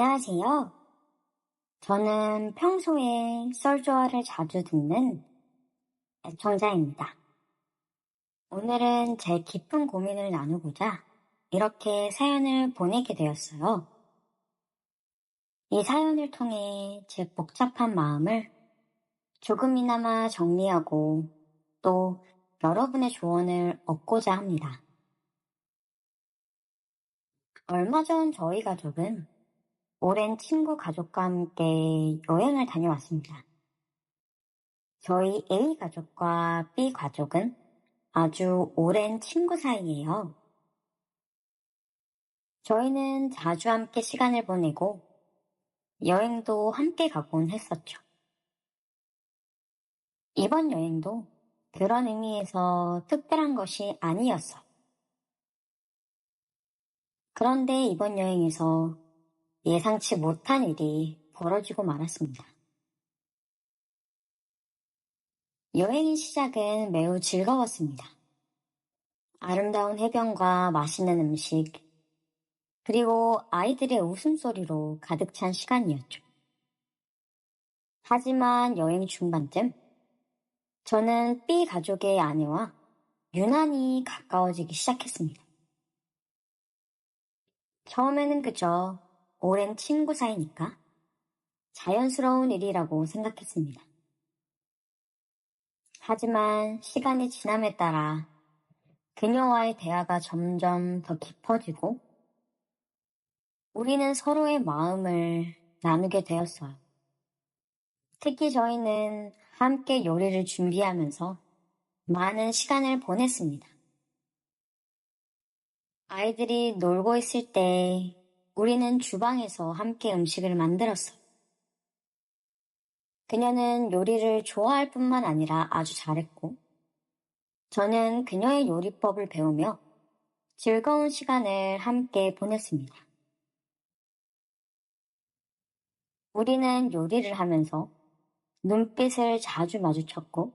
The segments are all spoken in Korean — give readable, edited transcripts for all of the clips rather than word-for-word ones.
안녕하세요. 저는 평소에 썰조어를 자주 듣는 애청자입니다. 오늘은 제 깊은 고민을 나누고자 이렇게 사연을 보내게 되었어요. 이 사연을 통해 제 복잡한 마음을 조금이나마 정리하고 또 여러분의 조언을 얻고자 합니다. 얼마 전 저희 가족은 오랜 친구 가족과 함께 여행을 다녀왔습니다. 저희 A 가족과 B 가족은 아주 오랜 친구 사이예요. 저희는 자주 함께 시간을 보내고 여행도 함께 가곤 했었죠. 이번 여행도 그런 의미에서 특별한 것이 아니었어요. 그런데 이번 여행에서 예상치 못한 일이 벌어지고 말았습니다. 여행의 시작은 매우 즐거웠습니다. 아름다운 해변과 맛있는 음식, 그리고 아이들의 웃음소리로 가득 찬 시간이었죠. 하지만 여행 중반쯤 저는 B 가족의 아내와 유난히 가까워지기 시작했습니다. 처음에는 그저 오랜 친구 사이니까 자연스러운 일이라고 생각했습니다. 하지만 시간이 지남에 따라 그녀와의 대화가 점점 더 깊어지고 우리는 서로의 마음을 나누게 되었어요. 특히 저희는 함께 요리를 준비하면서 많은 시간을 보냈습니다. 아이들이 놀고 있을 때 우리는 주방에서 함께 음식을 만들었어요. 그녀는 요리를 좋아할 뿐만 아니라 아주 잘했고, 저는 그녀의 요리법을 배우며 즐거운 시간을 함께 보냈습니다. 우리는 요리를 하면서 눈빛을 자주 마주쳤고,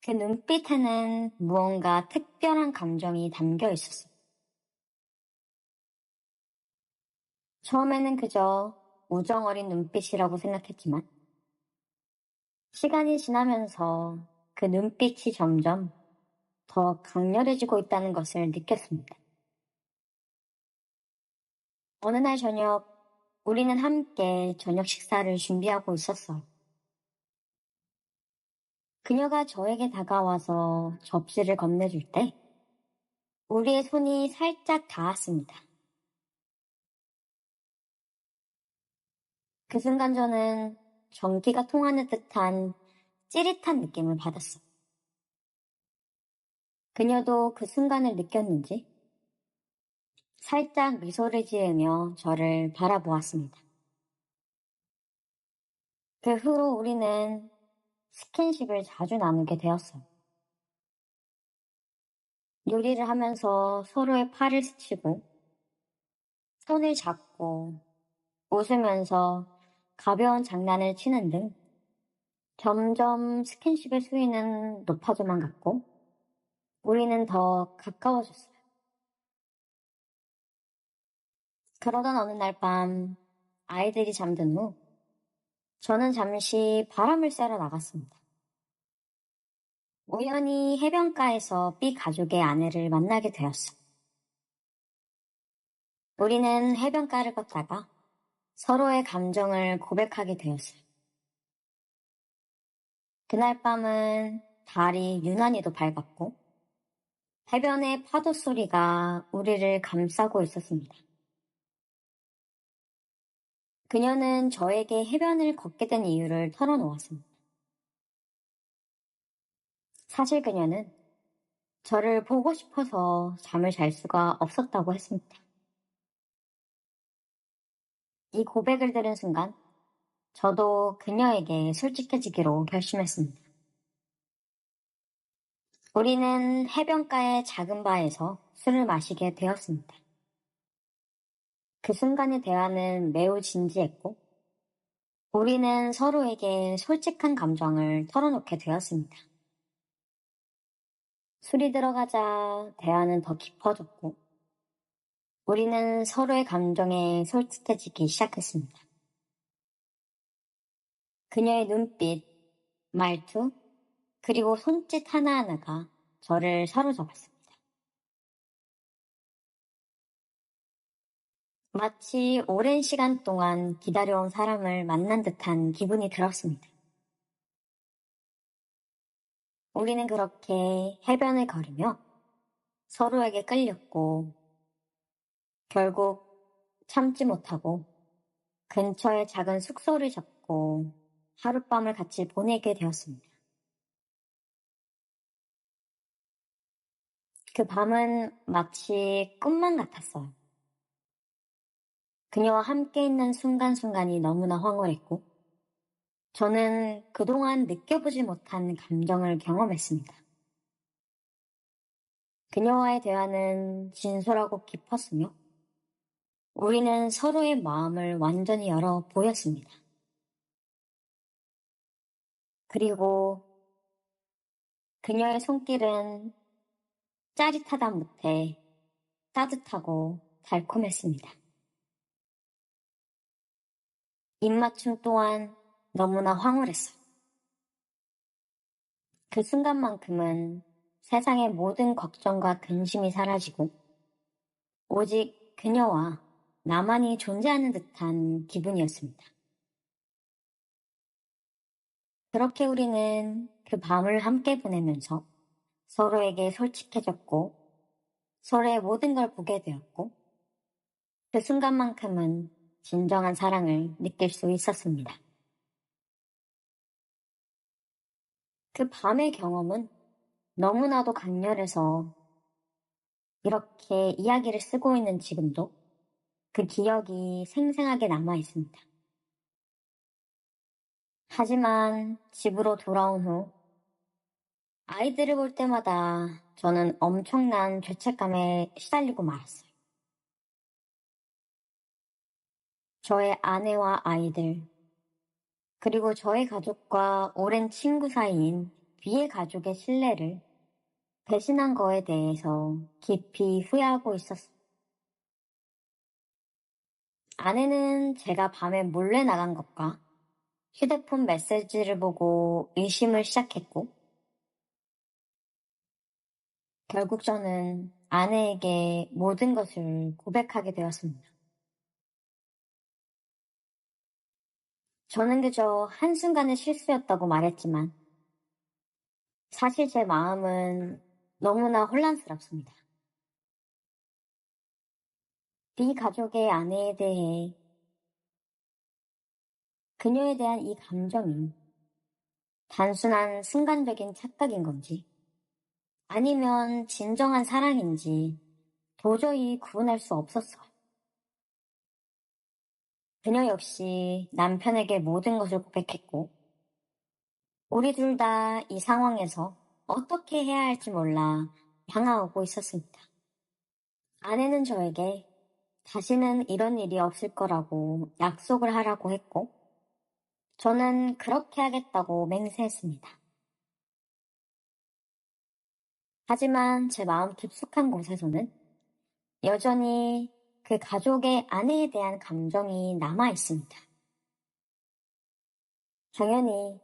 그 눈빛에는 무언가 특별한 감정이 담겨 있었어요. 처음에는 그저 우정어린 눈빛이라고 생각했지만, 시간이 지나면서 그 눈빛이 점점 더 강렬해지고 있다는 것을 느꼈습니다. 어느 날 저녁, 우리는 함께 저녁 식사를 준비하고 있었어요. 그녀가 저에게 다가와서 접시를 건네줄 때, 우리의 손이 살짝 닿았습니다. 그 순간 저는 전기가 통하는 듯한 찌릿한 느낌을 받았어요. 그녀도 그 순간을 느꼈는지 살짝 미소를 지으며 저를 바라보았습니다. 그 후로 우리는 스킨십을 자주 나누게 되었어요. 요리를 하면서 서로의 팔을 스치고 손을 잡고 웃으면서 가벼운 장난을 치는 등 점점 스킨십의 수위는 높아져만 갔고 우리는 더 가까워졌어요. 그러던 어느 날 밤 아이들이 잠든 후 저는 잠시 바람을 쐬러 나갔습니다. 우연히 해변가에서 B 가족의 아내를 만나게 되었어요. 우리는 해변가를 걷다가 서로의 감정을 고백하게 되었어요. 그날 밤은 달이 유난히도 밝았고 해변의 파도 소리가 우리를 감싸고 있었습니다. 그녀는 저에게 해변을 걷게 된 이유를 털어놓았습니다. 사실 그녀는 저를 보고 싶어서 잠을 잘 수가 없었다고 했습니다. 이 고백을 들은 순간 저도 그녀에게 솔직해지기로 결심했습니다. 우리는 해변가의 작은 바에서 술을 마시게 되었습니다. 그 순간의 대화는 매우 진지했고 우리는 서로에게 솔직한 감정을 털어놓게 되었습니다. 술이 들어가자 대화는 더 깊어졌고 우리는 서로의 감정에 솔직해지기 시작했습니다. 그녀의 눈빛, 말투, 그리고 손짓 하나하나가 저를 사로잡았습니다. 마치 오랜 시간 동안 기다려온 사람을 만난 듯한 기분이 들었습니다. 우리는 그렇게 해변을 걸으며 서로에게 끌렸고, 결국 참지 못하고 근처의 작은 숙소를 잡고 하룻밤을 같이 보내게 되었습니다. 그 밤은 마치 꿈만 같았어요. 그녀와 함께 있는 순간순간이 너무나 황홀했고, 저는 그동안 느껴보지 못한 감정을 경험했습니다. 그녀와의 대화는 진솔하고 깊었으며, 우리는 서로의 마음을 완전히 열어 보였습니다. 그리고 그녀의 손길은 짜릿하다 못해 따뜻하고 달콤했습니다. 입맞춤 또한 너무나 황홀했어요. 그 순간만큼은 세상의 모든 걱정과 근심이 사라지고 오직 그녀와 나만이 존재하는 듯한 기분이었습니다. 그렇게 우리는 그 밤을 함께 보내면서 서로에게 솔직해졌고 서로의 모든 걸 보게 되었고 그 순간만큼은 진정한 사랑을 느낄 수 있었습니다. 그 밤의 경험은 너무나도 강렬해서 이렇게 이야기를 쓰고 있는 지금도 그 기억이 생생하게 남아 있습니다. 하지만 집으로 돌아온 후 아이들을 볼 때마다 저는 엄청난 죄책감에 시달리고 말았어요. 저의 아내와 아이들, 그리고 저의 가족과 오랜 친구 사이인 B의 가족의 신뢰를 배신한 거에 대해서 깊이 후회하고 있었어요. 아내는 제가 밤에 몰래 나간 것과 휴대폰 메시지를 보고 의심을 시작했고, 결국 저는 아내에게 모든 것을 고백하게 되었습니다. 저는 그저 한순간의 실수였다고 말했지만, 사실 제 마음은 너무나 혼란스럽습니다. B 가족의 아내에 대해 그녀에 대한 이 감정이 단순한 순간적인 착각인 건지, 아니면 진정한 사랑인지 도저히 구분할 수 없었어요. 그녀 역시 남편에게 모든 것을 고백했고, 우리 둘 다 이 상황에서 어떻게 해야 할지 몰라 당황하고 있었습니다. 아내는 저에게 다시는 이런 일이 없을 거라고 약속을 하라고 했고, 저는 그렇게 하겠다고 맹세했습니다. 하지만 제 마음 깊숙한 곳에서는 여전히 그 가족의 아내에 대한 감정이 남아 있습니다. 당연히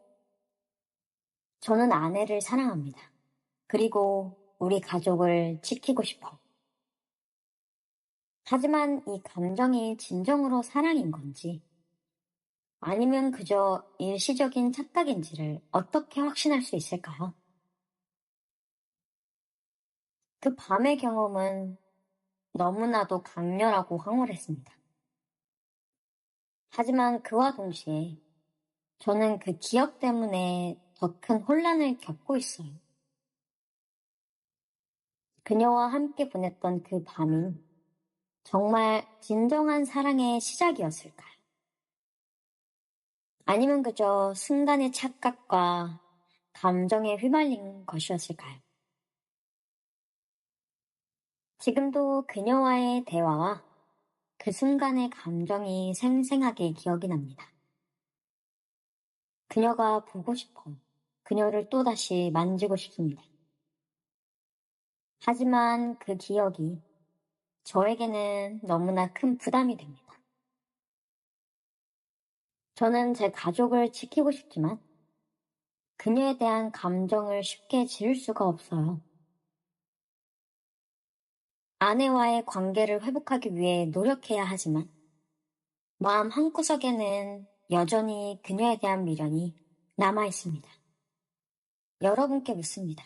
저는 아내를 사랑합니다. 그리고 우리 가족을 지키고 싶어. 하지만 이 감정이 진정으로 사랑인 건지 아니면 그저 일시적인 착각인지를 어떻게 확신할 수 있을까요? 그 밤의 경험은 너무나도 강렬하고 황홀했습니다. 하지만 그와 동시에 저는 그 기억 때문에 더 큰 혼란을 겪고 있어요. 그녀와 함께 보냈던 그 밤이 정말 진정한 사랑의 시작이었을까요? 아니면 그저 순간의 착각과 감정에 휘말린 것이었을까요? 지금도 그녀와의 대화와 그 순간의 감정이 생생하게 기억이 납니다. 그녀가 보고 싶어 그녀를 또다시 만지고 싶습니다. 하지만 그 기억이 저에게는 너무나 큰 부담이 됩니다. 저는 제 가족을 지키고 싶지만 그녀에 대한 감정을 쉽게 지울 수가 없어요. 아내와의 관계를 회복하기 위해 노력해야 하지만 마음 한구석에는 여전히 그녀에 대한 미련이 남아 있습니다. 여러분께 묻습니다.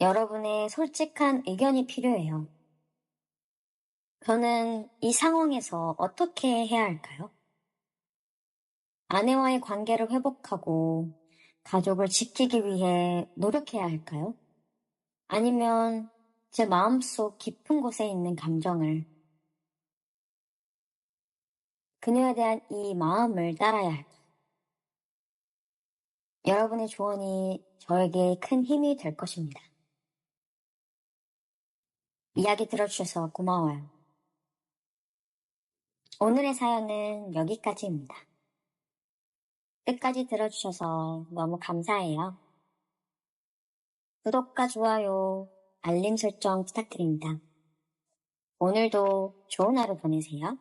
여러분의 솔직한 의견이 필요해요. 저는 이 상황에서 어떻게 해야 할까요? 아내와의 관계를 회복하고 가족을 지키기 위해 노력해야 할까요? 아니면 제 마음속 깊은 곳에 있는 감정을, 그녀에 대한 이 마음을 따라야 할까요? 여러분의 조언이 저에게 큰 힘이 될 것입니다. 이야기 들어주셔서 고마워요. 오늘의 사연은 여기까지입니다. 끝까지 들어주셔서 너무 감사해요. 구독과 좋아요, 알림 설정 부탁드립니다. 오늘도 좋은 하루 보내세요.